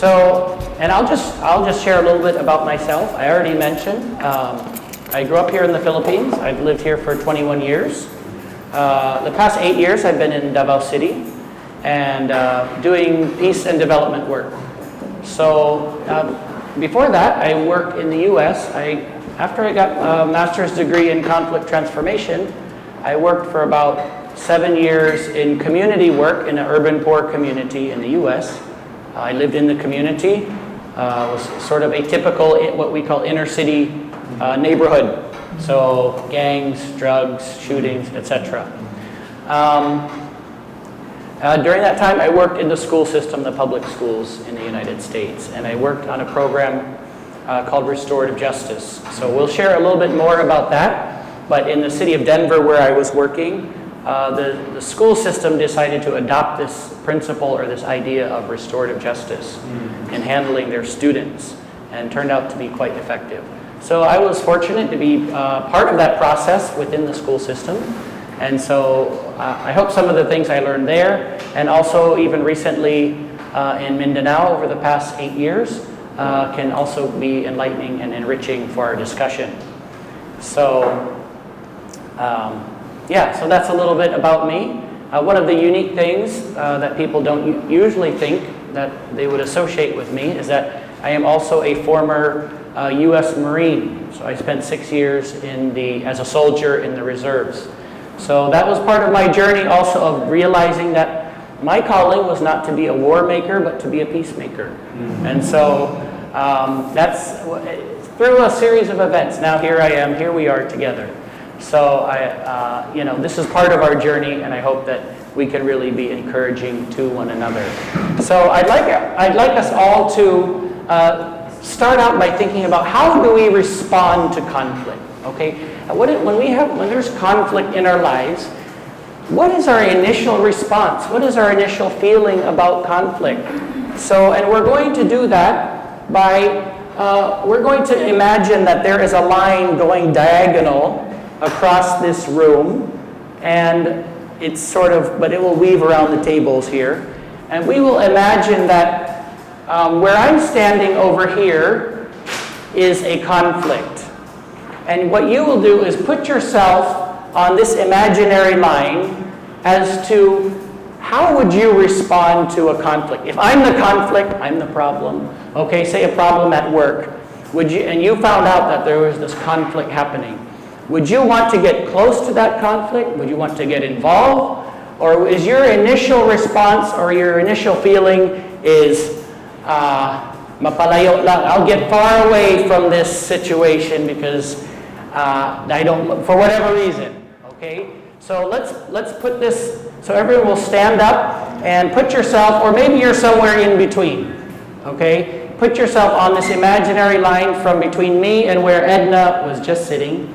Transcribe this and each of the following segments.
So, and I'll just share a little bit about myself. I already mentioned, I grew up here in the Philippines. I've lived here for 21 years. The past 8 years I've been in Davao City and doing peace and development work. So before that, I worked in the U.S. After I got a master's degree in conflict transformation, I worked for about 7 years in community work in an urban poor community in the U.S. I lived in the community. Was sort of a typical, what we call inner city neighborhood. So gangs, drugs, shootings, etc. During that time, I worked in the school system, the public schools in the United States, and I worked on a program called Restorative Justice. So we'll share a little bit more about that. But in the city of Denver, where I was working, the school system decided to adopt this principle or this idea of restorative justice in handling their students, and turned out to be quite effective. So I was fortunate to be part of that process within the school system. And so I hope some of the things I learned there, and also even recently in Mindanao over the past 8 years, can also be enlightening and enriching for our discussion. So, yeah, so that's a little bit about me. One of the unique things that people don't usually think that they would associate with me is that I am also a former U.S. Marine. So I spent 6 years as a soldier in the reserves. So that was part of my journey also of realizing that my calling was not to be a war maker, but to be a peacemaker. And so that's through a series of events. Now here I am, here we are together. So this is part of our journey, and I hope that we can really be encouraging to one another. So I'd like us all to start out by thinking about how do we respond to conflict. Okay, when there's conflict in our lives, what is our initial response? What is our initial feeling about conflict? So, and we're going to do that by we're going to imagine that there is a line going diagonal across this room, and it's sort of, but it will weave around the tables here, and we will imagine that where I'm standing over here is a conflict. And what you will do is put yourself on this imaginary line as to how would you respond to a conflict. If I'm the conflict, I'm the problem. Okay, say a problem at work. And you found out that there was this conflict happening. Would you want to get close to that conflict? Would you want to get involved? Or is your initial response or your initial feeling is, mapalayo lang, I'll get far away from this situation because I don't, for whatever reason, okay? So let's put this, so everyone will stand up and put yourself, or maybe you're somewhere in between, okay? Put yourself on this imaginary line from between me and where Edna was just sitting.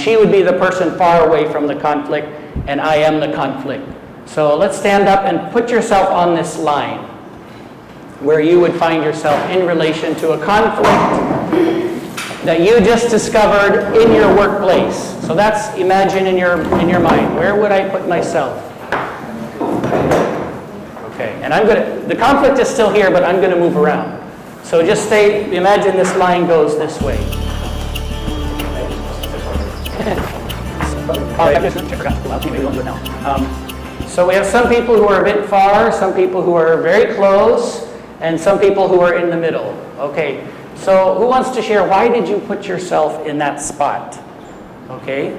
She would be the person far away from the conflict, and I am the conflict. So let's stand up and put yourself on this line where you would find yourself in relation to a conflict that you just discovered in your workplace. So that's, imagine in your mind, where would I put myself? Okay, and the conflict is still here, but I'm gonna move around. So just imagine this line goes this way. So we have some people who are a bit far, some people who are very close, and some people who are in the middle. Okay, so who wants to share, why did you put yourself in that spot? Okay,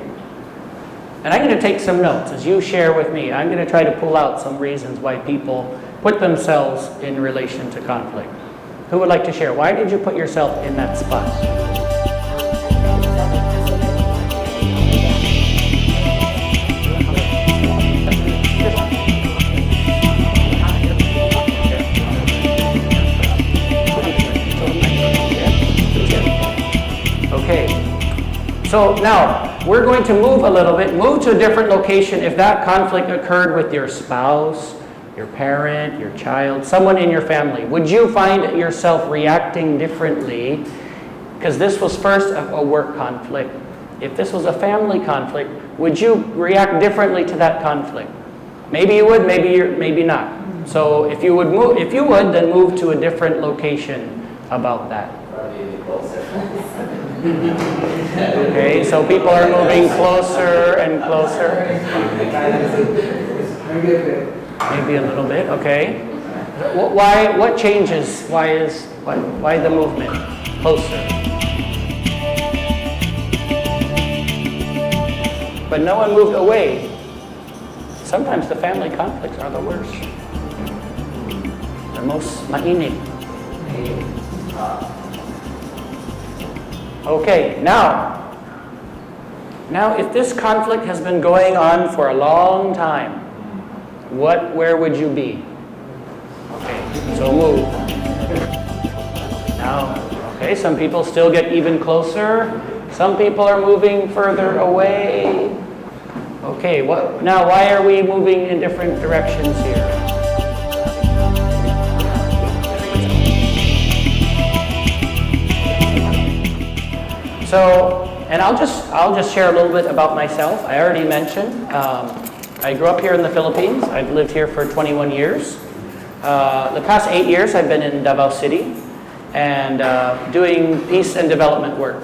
and I'm going to take some notes as you share with me. I'm going to try to pull out some reasons why people put themselves in relation to conflict. Who would like to share, why did you put yourself in that spot? So now, we're going to move a little bit, move to a different location if that conflict occurred with your spouse, your parent, your child, someone in your family. Would you find yourself reacting differently? Because this was first a work conflict. If this was a family conflict, would you react differently to that conflict? Maybe you would, maybe not. So if you would move, then move to a different location about that. Okay, so people are moving closer and closer. Maybe a little bit. Okay. Why? What changes? Why the movement closer? But no one moved away. Sometimes the family conflicts are the worst. The most mainit. Okay, now if this conflict has been going on for a long time, where would you be? Okay, so move. Now, okay, some people still get even closer. Some people are moving further away. Okay, now why are we moving in different directions here? So, and I'll just share a little bit about myself. I already mentioned, I grew up here in the Philippines. I've lived here for 21 years. The past 8 years I've been in Davao City and doing peace and development work.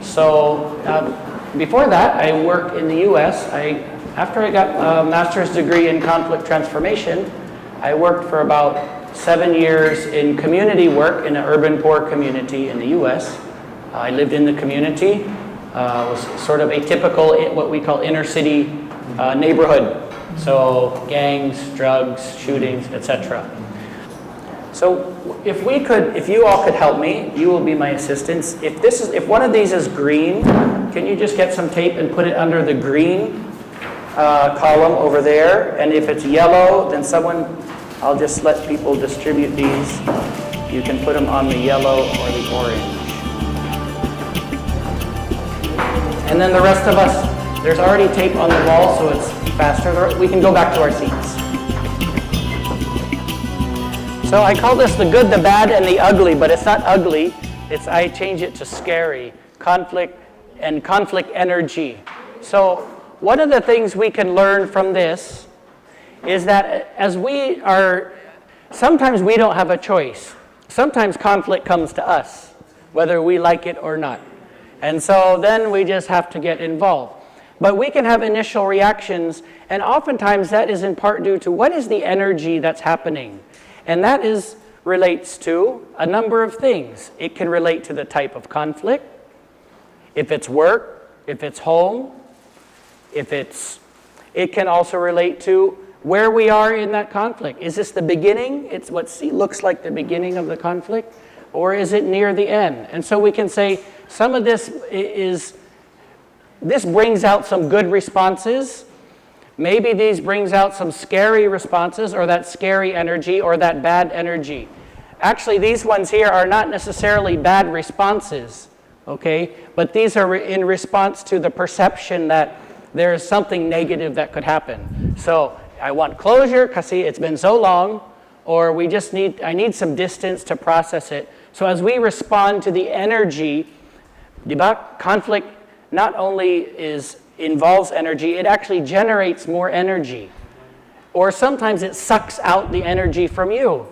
So before that, I worked in the U.S. After I got a master's degree in conflict transformation, I worked for about 7 years in community work in an urban poor community in the U.S. I lived in the community. It was sort of a typical, what we call inner city neighborhood. So gangs, drugs, shootings, etc. So if you all could help me, you will be my assistants. If one of these is green, can you just get some tape and put it under the green column over there? And if it's yellow, then I'll just let people distribute these. You can put them on the yellow or the orange. And then the rest of us, there's already tape on the wall, so it's faster. We can go back to our seats. So I call this the good, the bad, and the ugly, but it's not ugly. I change it to scary, conflict, and conflict energy. So one of the things we can learn from this is that sometimes we don't have a choice. Sometimes conflict comes to us, whether we like it or not. And so then we just have to get involved. But we can have initial reactions, and oftentimes that is in part due to what is the energy that's happening. And that relates to a number of things. It can relate to the type of conflict, if it's work, if it's home, it can also relate to where we are in that conflict. Is this the beginning? It's what looks like the beginning of the conflict, or is it near the end? And so we can say some of this brings out some good responses. Maybe these brings out some scary responses, or that scary energy, or that bad energy. Actually, these ones here are not necessarily bad responses, okay? But these are in response to the perception that there is something negative that could happen. So I want closure because it's been so long, or I need some distance to process it. So as we respond to the energy, conflict not only involves energy, it actually generates more energy. Or sometimes it sucks out the energy from you,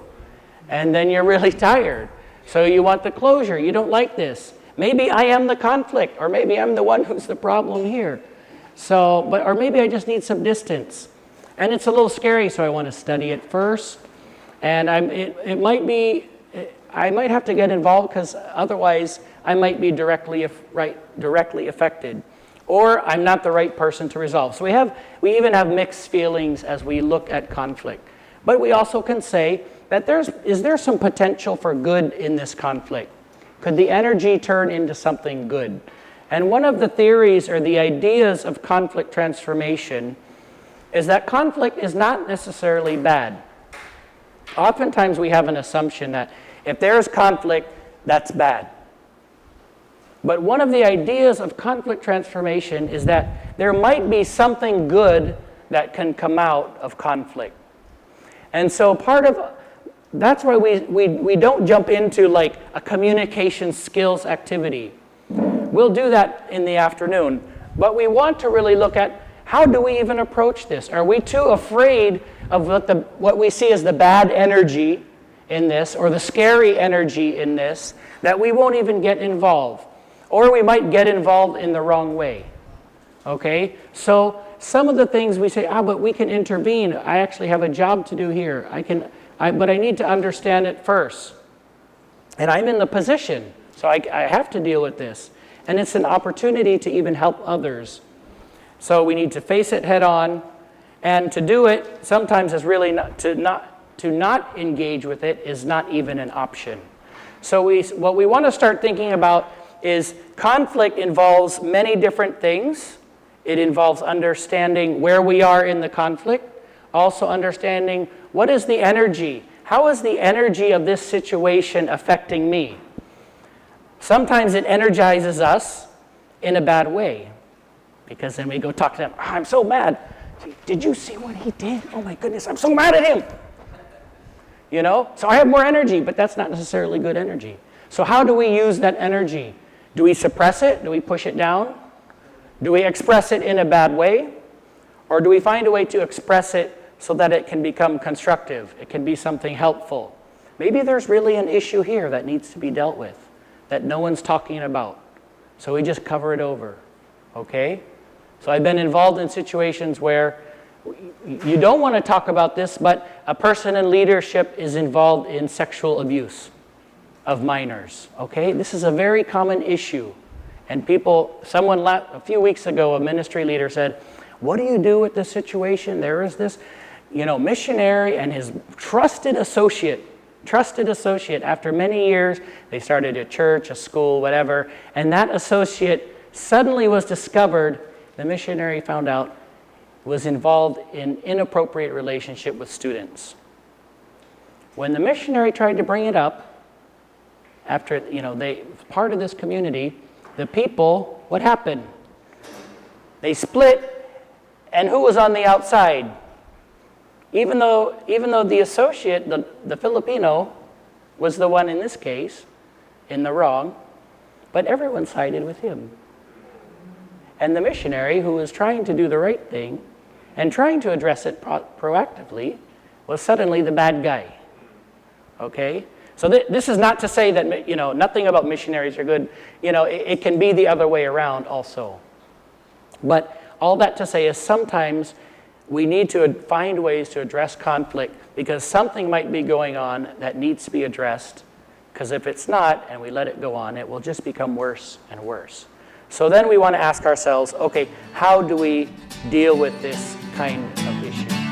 and then you're really tired. So you want the closure. You don't like this. Maybe I am the conflict, or maybe I'm the one who's the problem here. Or maybe I just need some distance. And it's a little scary, so I want to study it first. And I might have to get involved because otherwise I might be directly affected. Or I'm not the right person to resolve. So we even have mixed feelings as we look at conflict. But we also can say that is there some potential for good in this conflict? Could the energy turn into something good? And one of the theories or the ideas of conflict transformation is that conflict is not necessarily bad. Oftentimes we have an assumption that if there's conflict, that's bad. But one of the ideas of conflict transformation is that there might be something good that can come out of conflict. And so that's why we don't jump into like a communication skills activity. We'll do that in the afternoon. But we want to really look at How do we even approach this? Are we too afraid of what we see as the bad energy in this, or the scary energy in this, that we won't even get involved? Or we might get involved in the wrong way. Okay? So some of the things we say, but we can intervene. I actually have a job to do here. But I need to understand it first. And I'm in the position, so I have to deal with this. And it's an opportunity to even help others. So we need to face it head on, and to do it sometimes is really to not engage with it is not even an option. So what we want to start thinking about is conflict involves many different things. It involves understanding where we are in the conflict, also understanding what is the energy. How is the energy of this situation affecting me? Sometimes it energizes us in a bad way, because then we go talk to them. I'm so mad. Did you see what he did? Oh my goodness, I'm so mad at him. You know, so I have more energy, but that's not necessarily good energy. So how do we use that energy? Do we suppress it? Do we push it down? Do we express it in a bad way? Or do we find a way to express it so that it can become constructive? It can be something helpful. Maybe there's really an issue here that needs to be dealt with that no one's talking about. So we just cover it over, okay? So I've been involved in situations where you don't want to talk about this, but a person in leadership is involved in sexual abuse of minors, okay? This is a very common issue. And a few weeks ago, a ministry leader said, what do you do with this situation? There is this, missionary and his trusted associate, after many years, they started a church, a school, whatever, and that associate suddenly was discovered, the missionary found out, was involved in inappropriate relationship with students. When the missionary tried to bring it up, after, they part of this community, the people, what happened? They split, and who was on the outside? Even though the associate, the Filipino, was the one in this case, in the wrong, but everyone sided with him. And the missionary, who was trying to do the right thing, and trying to address it proactively, was suddenly the bad guy, okay? So this is not to say that, nothing about missionaries are good. It can be the other way around also. But all that to say is sometimes we need to find ways to address conflict because something might be going on that needs to be addressed. Because if it's not, and we let it go on, it will just become worse and worse. So then we want to ask ourselves, okay, how do we deal with this kind of issue?